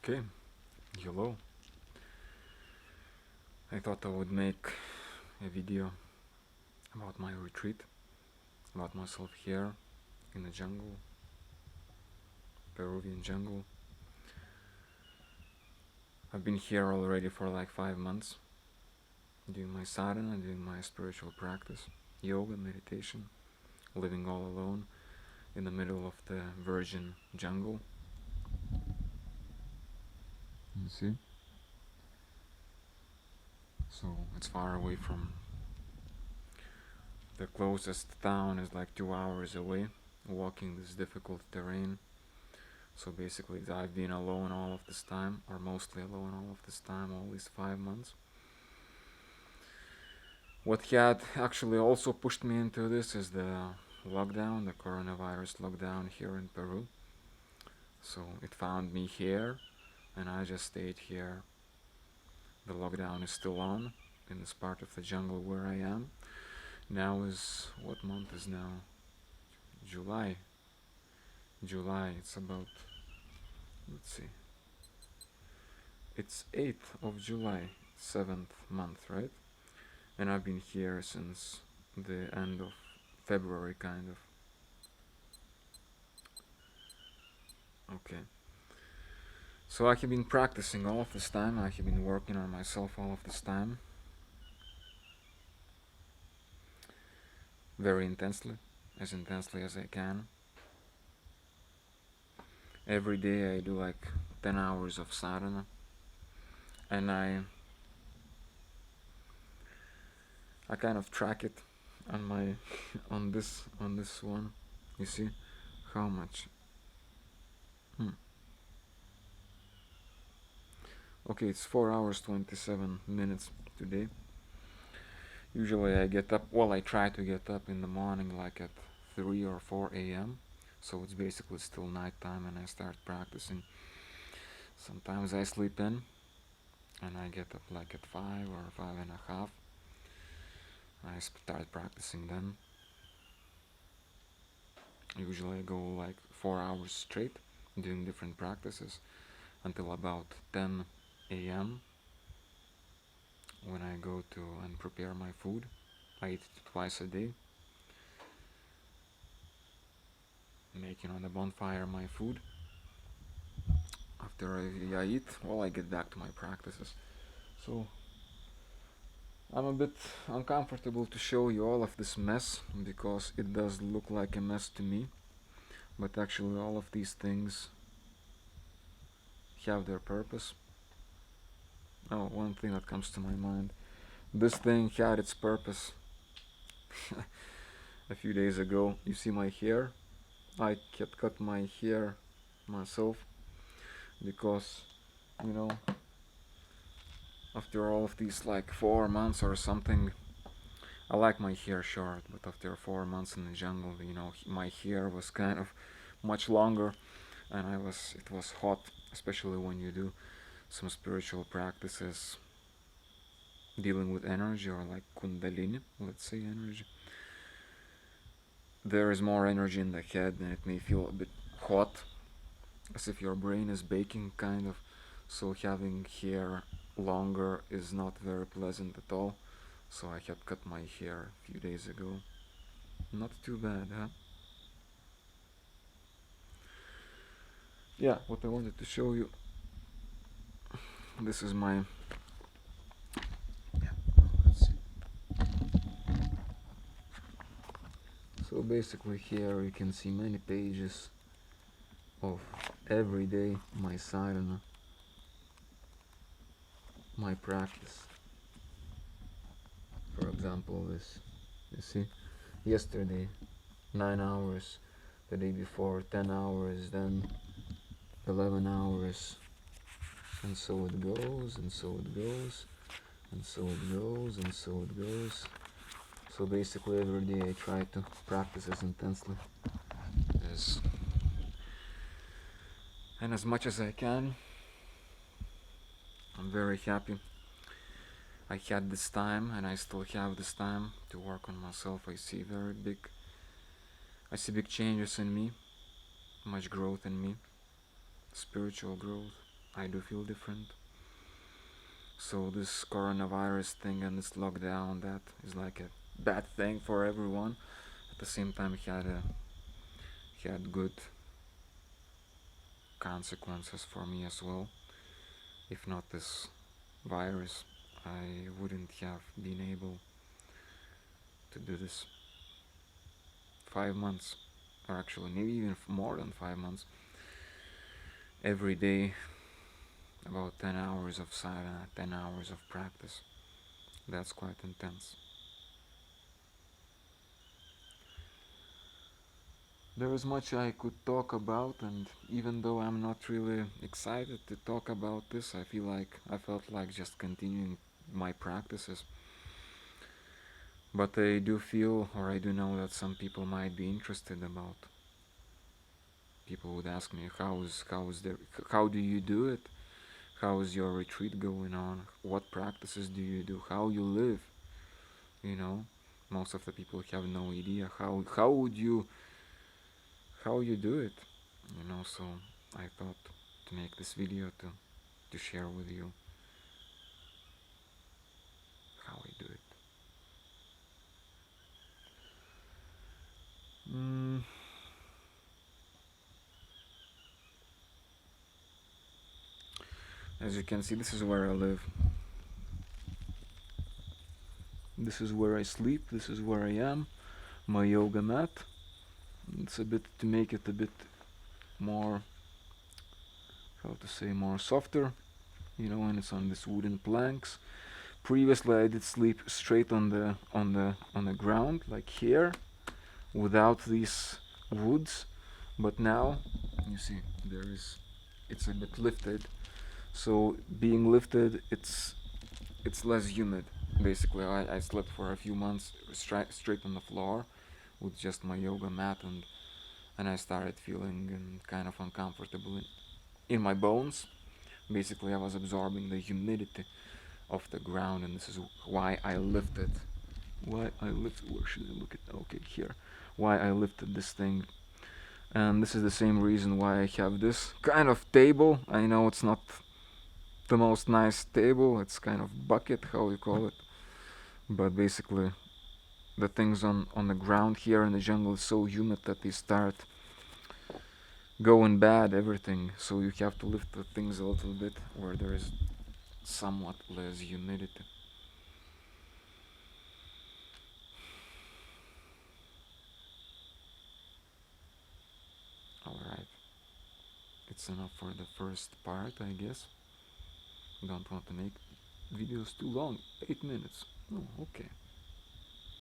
Okay, hello. I thought I would make a video about my retreat, about myself here in the jungle, Peruvian jungle. I've been here already for like 5 months, doing my sadhana, doing my spiritual practice, yoga, meditation, living all alone in the middle of the virgin jungle. You see? So it's far away from the closest town is like 2 hours away, walking this difficult terrain. So basically I've been alone all of this time, or mostly alone all of this time, all these 5 months. What had actually also pushed me into this is the lockdown, the coronavirus lockdown here in Peru. So it found me here and I just stayed here. The lockdown is still on in this part of the jungle where I am. Now is, what month is now? July. It's about, let's see, it's 8th of July, 7th month, right? And I've been here since the end of February, kind of. Okay. So I have been practicing all of this time, I have been working on myself all of this time. Very intensely as I can. Every day I do like 10 hours of sadhana. And I kind of track it on my on this one. You see how much. Okay, it's 4 hours 27 minutes today. Usually I get up, well, I try to get up in the morning like at 3 or 4 a.m. So it's basically still night time and I start practicing. Sometimes I sleep in and I get up like at 5 or 5:30. I start practicing then. Usually I go like 4 hours straight doing different practices until about 10 a.m. when I go to and prepare my food. I eat twice a day, making on the bonfire my food. After I eat, well, I get back to my practices. So I'm a bit uncomfortable to show you all of this mess because it does look like a mess to me, but actually all of these things have their purpose. Oh, one thing that comes to my mind. This thing had its purpose a few days ago. You see my hair? I had cut my hair myself because, you know, after all of these like 4 months or something, I like my hair short, but after 4 months in the jungle, you know, my hair was kind of much longer and it was hot, especially when you do some spiritual practices dealing with energy or like kundalini, let's say energy. There is more energy in the head and it may feel a bit hot, as if your brain is baking kind of. So having hair longer is not very pleasant at all. So I had cut my hair a few days ago. Not too bad, huh? Yeah, what I wanted to show you, this is my, yeah, let's see. So basically here you can see many pages of every day my sadhana, my practice. For example, this, you see, yesterday 9 hours, the day before 10 hours, then 11 hours, and so it goes, and so it goes, and so it goes, and so it goes. So basically every day I try to practice as intensely as and as much as I can. I'm very happy I had this time and I still have this time to work on myself. I see big changes in me, much growth in me, spiritual growth. I do feel different. So this coronavirus thing and this lockdown, that is like a bad thing for everyone. At the same time, he had good consequences for me as well. If not this virus, I wouldn't have been able to do this. 5 months, or actually maybe even more than 5 months, every day, about 10 hours of sadhana, 10 hours of practice. That's quite intense. There is much I could talk about, and even though I'm not really excited to talk about this, I felt like just continuing my practices. But I do feel, or I do know that some people might be interested about. People would ask me, how do you do it? How is your retreat going on? What practices do you do? How you live? You know, most of the people have no idea how you do it. So I thought to make this video to share with you how I do it. Mm, as you can see, this is where I live. This is where I sleep. This is where I am. My yoga mat. It's a bit to make it a bit more, how to say, more softer. And it's on these wooden planks. Previously, I did sleep straight on the ground, like here, without these woods. But now, you see, it's a bit lifted. So being lifted, it's less humid. Basically, I slept for a few months straight on the floor with just my yoga mat, and I started feeling kind of uncomfortable in my bones. Basically, I was absorbing the humidity of the ground, and this is why I lifted. Why I lifted? Where should I look at? Okay, here. Why I lifted this thing. And this is the same reason why I have this kind of table. I know it's not the most nice table. It's kind of bucket, how you call it. But basically, the things on the ground here in the jungle is so humid that they start going bad, everything. So you have to lift the things a little bit where there is somewhat less humidity. Alright, it's enough for the first part, I guess. Don't want to make videos too long. 8 minutes. Oh, okay.